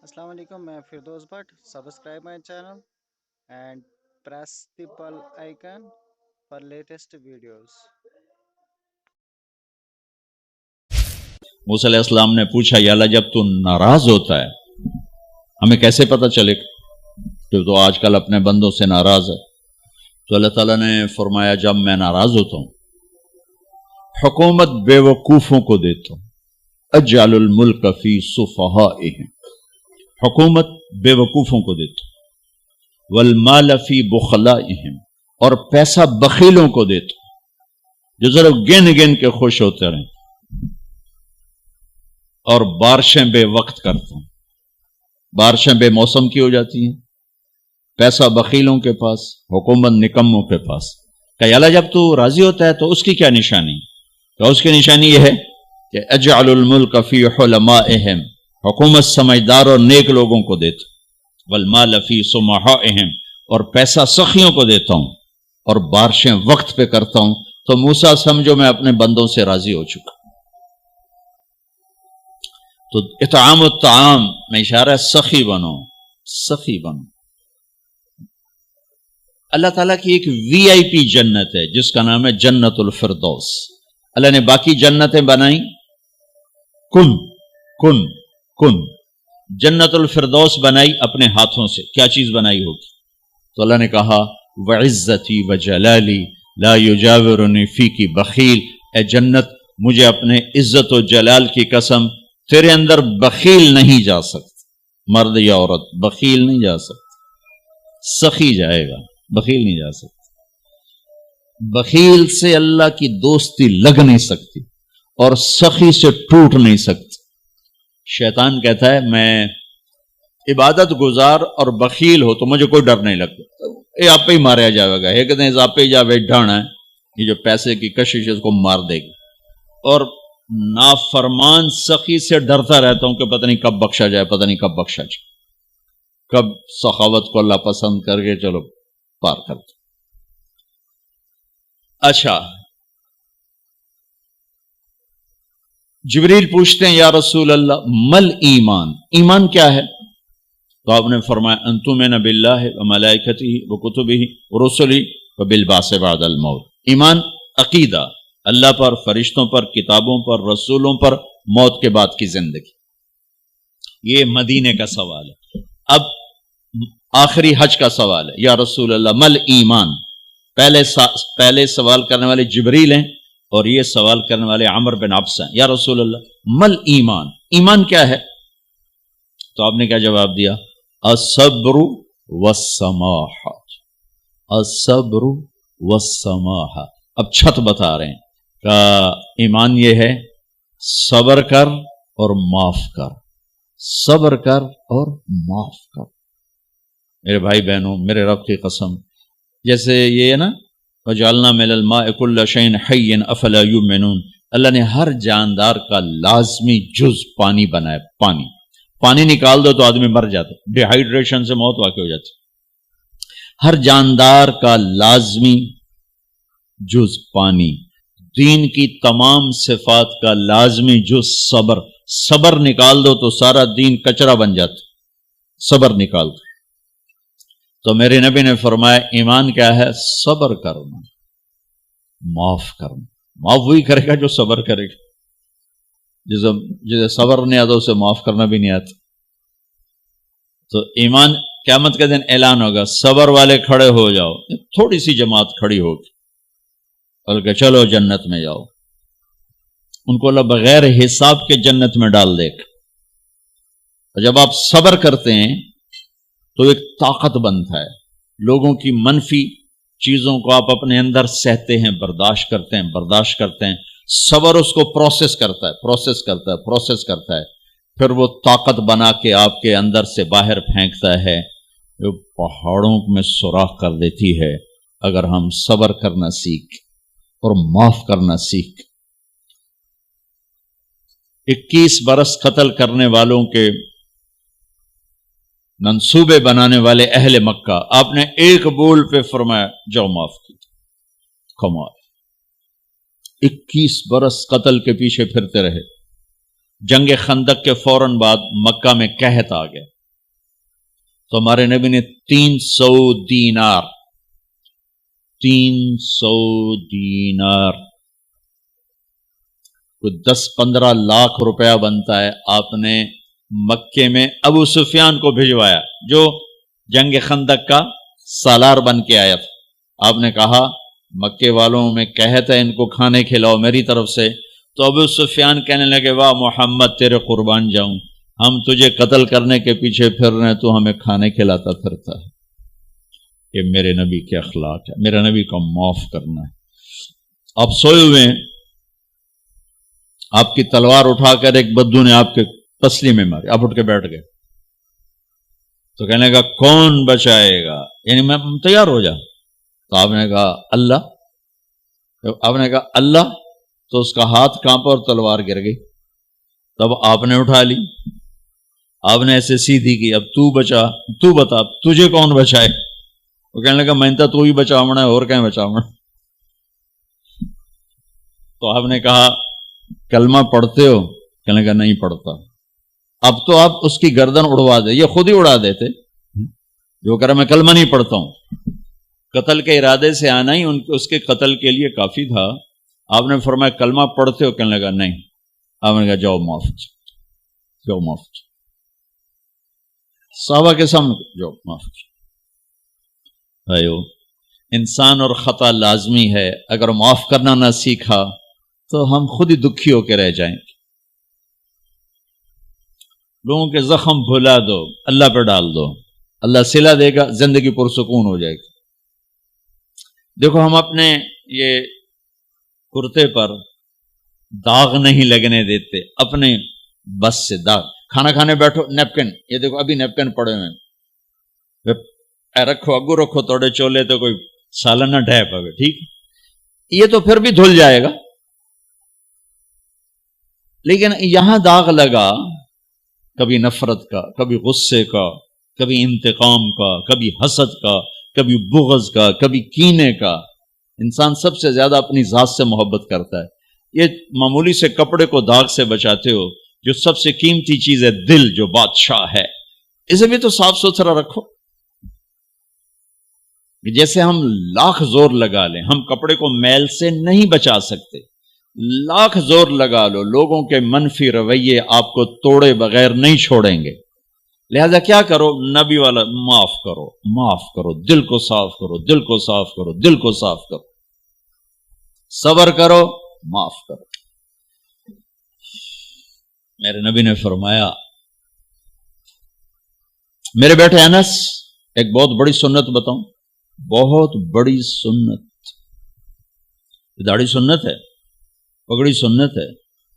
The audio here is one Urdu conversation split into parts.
السلام علیکم، میں Firdous Butt. Subscribe my channel and press the bell icon for latest videos. Musa علیہ السلام نے پوچھا یا اللہ جب تو ناراض ہوتا ہے ہمیں کیسے پتہ چلے کہ تو آج کل اپنے بندوں سے ناراض ہے؟ تو اللہ تعالیٰ نے فرمایا جب میں ناراض ہوتا ہوں حکومت بے وقوفوں کو دیتا ہوں. اجعل الملک فی صفہائہم، حکومت بے وقوفوں کو دیتا ہوں. والمال فی بخلائہم، اور پیسہ بخیلوں کو دیتا ہوں جو ذرا گن گن کے خوش ہوتے رہیں. اور بارشیں بے وقت کرتا ہوں، بارشیں بے موسم کی ہو جاتی ہیں. پیسہ بخیلوں کے پاس، حکومت نکموں کے پاس. کہ اللہ جب تو راضی ہوتا ہے تو اس کی کیا نشانی؟ تو اس کی نشانی یہ ہے کہ اجعل الملک فی حلمائہم، حکومت سمجھدار اور نیک لوگوں کو دیتا. والمال فی سمحائہم، اور پیسہ سخیوں کو دیتا ہوں. اور بارشیں وقت پہ کرتا ہوں. تو موسیٰ سمجھو میں اپنے بندوں سے راضی ہو چکا. تو اطعام الطعام میں اشارہ ہے سخی بنو، سخی بنو. اللہ تعالیٰ کی ایک وی آئی پی جنت ہے جس کا نام ہے جنت الفردوس. اللہ نے باقی جنتیں بنائیں کن کن کن، جنت الفردوس بنائی اپنے ہاتھوں سے. کیا چیز بنائی ہوگی؟ تو اللہ نے کہا وعزتی وجلالی لا یجاورنی فیکی بخیل. اے جنت مجھے اپنے عزت و جلال کی قسم تیرے اندر بخیل نہیں جا سکتا. مرد یا عورت بخیل نہیں جا سکتا، سخی جائے گا، بخیل نہیں جا سکتا. بخیل سے اللہ کی دوستی لگ نہیں سکتی اور سخی سے ٹوٹ نہیں سکتی. شیطان کہتا ہے میں عبادت گزار اور بخیل ہو تو مجھے کوئی ڈر نہیں لگتا، یہ آپ ہی ماریا جائے گا. ایک دن آپ ہی جاوے ڈھانا ہے، یہ جو پیسے کی کشش ہے اس کو مار دے گی. اور نافرمان سخی سے ڈرتا رہتا ہوں کہ پتہ نہیں کب بخشا جائے، پتہ نہیں کب بخشا جائے، کب سخاوت کو اللہ پسند کر کے چلو پار کرتے. اچھا، جبریل پوچھتے ہیں یا رسول اللہ مل ایمان، ایمان کیا ہے؟ تو آپ نے فرمایا ان تؤمن باللہ وملائکتہ وکتبہ ورسلہ وبالبعث بعد الموت. ایمان عقیدہ، اللہ پر، فرشتوں پر، کتابوں پر، رسولوں پر، موت کے بعد کی زندگی. یہ مدینے کا سوال ہے. اب آخری حج کا سوال ہے یا رسول اللہ مل ایمان. پہلے سوال کرنے والے جبریل ہیں اور یہ سوال کرنے والے عمر بن عبس ہیں. یا رسول اللہ مل ایمان، ایمان کیا ہے؟ تو آپ نے کیا جواب دیا؟ الصبر والسماحہ، الصبر والسماحہ. اب چھت بتا رہے ہیں کہ ایمان یہ ہے صبر کر اور معاف کر، صبر کر اور معاف کر. میرے بھائی بہنوں، میرے رب کی قسم، جیسے یہ ہے نا وَجَعَلْنَا مِنَ الْمَاءِ كُلَّ شَيْءٍ حَيٍّ أَفَلَا يُؤْمِنُونَ. اللہ نے ہر جاندار کا لازمی جز پانی بنایا. پانی نکال دو تو آدمی مر جاتا، ڈی ہائیڈریشن سے موت واقع ہو جاتی. ہر جاندار کا لازمی جز پانی. دین کی تمام صفات کا لازمی جز صبر. صبر نکال دو تو سارا دین کچرا بن جاتا. صبر نکال دو. تو میرے نبی نے فرمایا ایمان کیا ہے؟ صبر کرنا، معاف کرنا. معاف وہی کرے گا جو صبر کرے گا. جسے صبر نہیں آتا اسے معاف کرنا بھی نہیں آتا. تو ایمان قیامت کے دن اعلان ہوگا صبر والے کھڑے ہو جاؤ. تھوڑی سی جماعت کھڑی ہوگی بلکہ چلو جنت میں جاؤ. ان کو اللہ بغیر حساب کے جنت میں ڈال دے گا. اور جب آپ صبر کرتے ہیں تو ایک طاقت بنتا ہے. لوگوں کی منفی چیزوں کو آپ اپنے اندر سہتے ہیں، برداشت کرتے ہیں، برداشت کرتے ہیں. صبر اس کو پروسیس کرتا ہے، پروسیس کرتا ہے، پروسیس کرتا ہے. پھر وہ طاقت بنا کے آپ کے اندر سے باہر پھینکتا ہے جو پہاڑوں میں سوراخ کر دیتی ہے. اگر ہم صبر کرنا سیکھ اور معاف کرنا سیکھ. 21 برس قتل کرنے والوں کے منصوبے بنانے والے اہل مکہ، آپ نے ایک بول پہ فرمایا جاؤ معاف کی. کمال. 21 برس قتل کے پیچھے پھرتے رہے. جنگ خندق کے فوراً بعد مکہ میں قحط آ گیا. تو ہمارے نبی نے 300 دینار 300 دینار کوئی 10-15 لاکھ روپیہ بنتا ہے، آپ نے مکے میں ابو سفیان کو بھجوایا جو جنگ خندق کا سالار بن کے آیا تھا۔ آپ نے کہا مکے والوں میں کہتا ہے ان کو کھانے کھلاؤ میری طرف سے، تو ابو سفیان کہنے لگے واہ محمد تیرے قربان جاؤں، ہم تجھے قتل کرنے کے پیچھے پھر رہے ہیں، تو ہمیں کھانے کھلاتا پھرتا ہے۔ یہ میرے نبی کے اخلاق ہے، میرے نبی کو معاف کرنا ہے۔ آپ سوئے ہوئے ہیں، آپ کی تلوار اٹھا کر ایک بدو نے آپ کے پسلی میں ماری، آپ اٹھ کے بیٹھ گئے، تو کہنے لگا کون بچائے گا، یعنی میں تیار ہو جا، تو آپ نے کہا اللہ، آپ نے کہا اللہ، تو اس کا ہاتھ کانپا اور تلوار گر گئی۔ تب آپ نے اٹھا لی، آپ نے ایسے سیدھی کی، اب تو بچا، تو بتا تجھے کون بچائے؟ وہ کہنے لگا میں تو ہی بچاونا ہے، اور کہیں بچاونا۔ تو آپ نے کہا کلمہ پڑھتے ہو؟ کہنے لگا نہیں پڑھتا۔ اب تو آپ اس کی گردن اڑوا دے، یہ خود ہی اڑا دیتے جو کہہ رہا میں کلمہ نہیں پڑھتا ہوں۔ قتل کے ارادے سے آنا ہی اس کے قتل کے لیے کافی تھا۔ آپ نے فرمایا کلمہ پڑھتے ہو؟ کہنے لگا نہیں۔ آپ نے کہا جاؤ معاف، جاؤ معاف، صحابہ کے سامنے جاؤ معاف۔ بھائیو، انسان اور خطا لازمی ہے، اگر معاف کرنا نہ سیکھا تو ہم خود ہی دکھی ہو کے رہ جائیں گے۔ لوگوں کے زخم بھلا دو، اللہ پہ ڈال دو، اللہ صلہ دے گا، زندگی پرسکون ہو جائے گی۔ دیکھو ہم اپنے یہ کرتے پر داغ نہیں لگنے دیتے، اپنے بس سے داغ، کھانا کھانے بیٹھو نیپکن، یہ دیکھو ابھی نیپکن پڑے ہوئے، اے رکھو اگو رکھو توڑے چولے تو کوئی سالن نہ ڈھے پاوے، ٹھیک، یہ تو پھر بھی دھل جائے گا، لیکن یہاں داغ لگا کبھی نفرت کا، کبھی غصے کا، کبھی انتقام کا، کبھی حسد کا، کبھی بغض کا، کبھی کینے کا۔ انسان سب سے زیادہ اپنی ذات سے محبت کرتا ہے۔ یہ معمولی سے کپڑے کو داغ سے بچاتے ہو، جو سب سے قیمتی چیز ہے دل، جو بادشاہ ہے، اسے بھی تو صاف ستھرا رکھو۔ جیسے ہم لاکھ زور لگا لیں، ہم کپڑے کو میل سے نہیں بچا سکتے، لاکھ زور لگا لو، لوگوں کے منفی رویے آپ کو توڑے بغیر نہیں چھوڑیں گے۔ لہذا کیا کرو؟ نبی والا معاف کرو، معاف کرو، دل کو صاف کرو، دل کو صاف کرو، دل کو صاف کرو، صبر کرو، معاف کرو۔ میرے نبی نے فرمایا، میرے بیٹے انس، ایک بہت بڑی سنت بتاؤں، بہت بڑی سنت، داڑھی سنت ہے، پگڑی سنت ہے،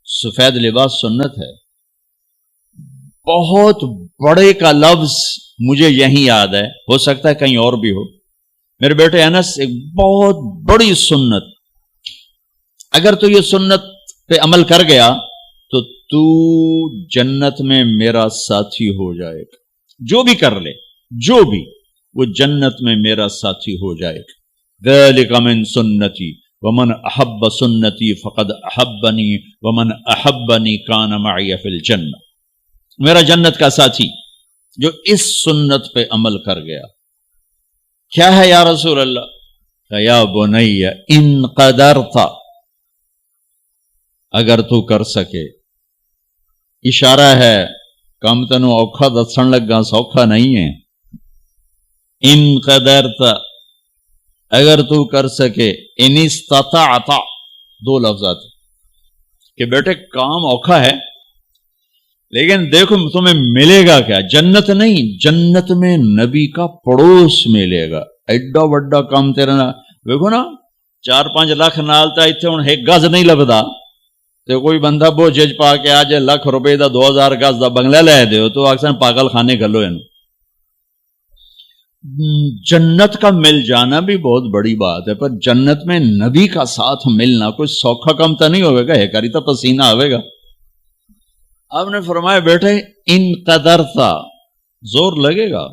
سفید لباس سنت ہے۔ بہت بڑے کا لفظ مجھے یہیں یاد ہے، ہو سکتا ہے کہیں اور بھی ہو۔ میرے بیٹے انس، ایک بہت بڑی سنت، اگر تو یہ سنت پہ عمل کر گیا تو جنت میں میرا ساتھی ہو جائے گا۔ جو بھی کر لے، جو بھی، وہ جنت میں میرا ساتھی ہو جائے گا۔ ذالک من سنتی ومن احب سنتی فقد احبنی ومن احبنی کان معی فی الجنہ۔ میرا جنت کا ساتھی جو اس سنت پہ عمل کر گیا۔ کیا ہے یا رسول اللہ؟ کہ یا بنی ان قدرت، اگر تو کر سکے، اشارہ ہے کم تنو اوکھا دسن لگا، سوکھا نہیں ہے۔ ان قدرت، اگر تو کر سکے، ان استطاعت، دو لفظات کہ بیٹے کام اوکھا ہے، لیکن دیکھو تمہیں ملے گا کیا؟ جنت نہیں، جنت میں نبی کا پڑوس ملے گا۔ ایڈا وڈا کام تیرا نا، دیکھو نا 4-5 لاکھ نالتا اتنے ہوں ایک گز نہیں لبدا، تو کوئی بندہ بوجھ پا کے آج ₹1,00,000 دا 2000 گز دا بنگلہ لے دیو تو اکثر پاگل خانے گلو ہے۔ جنت کا مل جانا بھی بہت بڑی بات ہے، پر جنت میں نبی کا ساتھ ملنا کوئی سوکھا کم تو نہیں ہوئے گا، ہے کری تو پسینہ آئے گا۔ آپ نے فرمایا بیٹے ان قدرتا، زور لگے گا،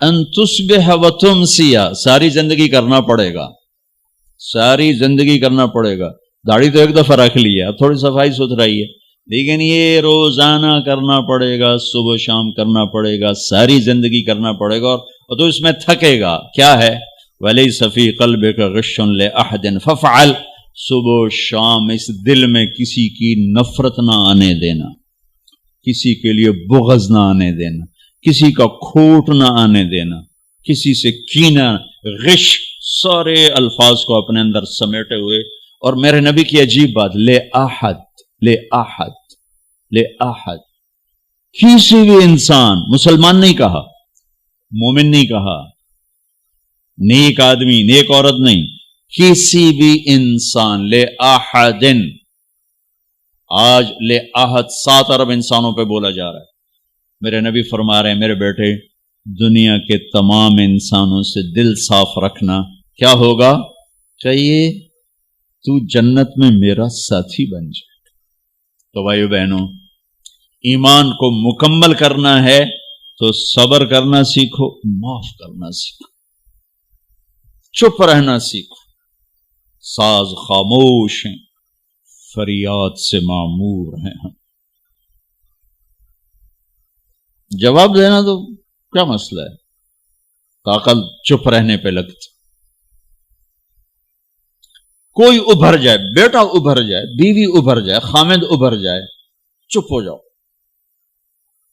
ان تصبح و تمسی، ساری زندگی کرنا پڑے گا، ساری زندگی کرنا پڑے گا۔ داڑھی تو ایک دفعہ رکھ لی ہے، اب تھوڑی صفائی ستھرائی ہے، لیکن یہ روزانہ کرنا پڑے گا، صبح شام کرنا پڑے گا، ساری زندگی کرنا پڑے گا، اور تو اس میں تھکے گا. کیا ہے؟ وَلَيْسَ فِي قَلْبِكَ غِشٌّ لِأَحَدٍ فَافْعَلْ. صبح شام اس دل میں کسی کی نفرت نہ آنے دینا، کسی کے لیے بغض نہ آنے دینا، کسی کا کھوٹ نہ آنے دینا، کسی سے کینہ، غش، سارے الفاظ کو اپنے اندر سمیٹے ہوئے. اور میرے نبی کی عجیب بات، لے احد، لے احد، لے احد، کسی بھی انسان، مسلمان نہیں کہا، مومن نہیں کہا، نیک آدمی، نیک عورت نہیں، کسی بھی انسان، لے احدن. آج لے احد 7 ارب انسانوں پہ بولا جا رہا ہے. میرے نبی فرما رہے ہیں میرے بیٹے، دنیا کے تمام انسانوں سے دل صاف رکھنا. کیا ہوگا؟ چاہیے تو جنت میں میرا ساتھی بن جائے. تو بھائیو بہنوں، ایمان کو مکمل کرنا ہے تو صبر کرنا سیکھو، معاف کرنا سیکھو، چپ رہنا سیکھو. ساز خاموش ہیں، فریاد سے معمور ہیں ہم. جواب دینا تو کیا مسئلہ ہے؟ طاقت چپ رہنے پہ لگتی. کوئی ابھر جائے، بیٹا ابھر جائے، بیوی ابھر جائے، خامد ابھر جائے، چپ ہو جاؤ،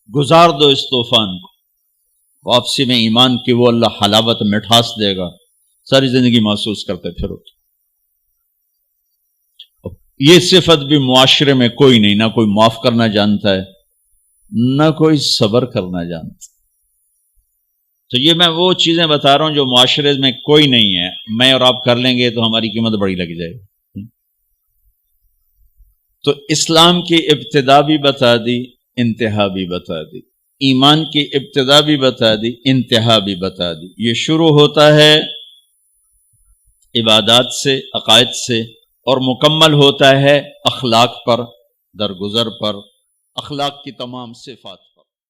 گزار دو اس طوفان کو. واپسی میں ایمان کی وہ اللہ حلاوت مٹھاس دے گا، ساری زندگی محسوس کرتے پھرو. یہ صفت بھی معاشرے میں کوئی نہیں، نہ کوئی معاف کرنا جانتا ہے، نہ کوئی صبر کرنا جانتا. تو یہ میں وہ چیزیں بتا رہا ہوں جو معاشرے میں کوئی نہیں ہے. میں اور آپ کر لیں گے تو ہماری قیمت بڑی لگ جائے گی. تو اسلام کی ابتدا بھی بتا دی، انتہا بھی بتا دی. ایمان کی ابتدا بھی بتا دی، انتہا بھی بتا دی. یہ شروع ہوتا ہے عبادات سے، عقائد سے، اور مکمل ہوتا ہے اخلاق پر، درگزر پر، اخلاق کی تمام صفات.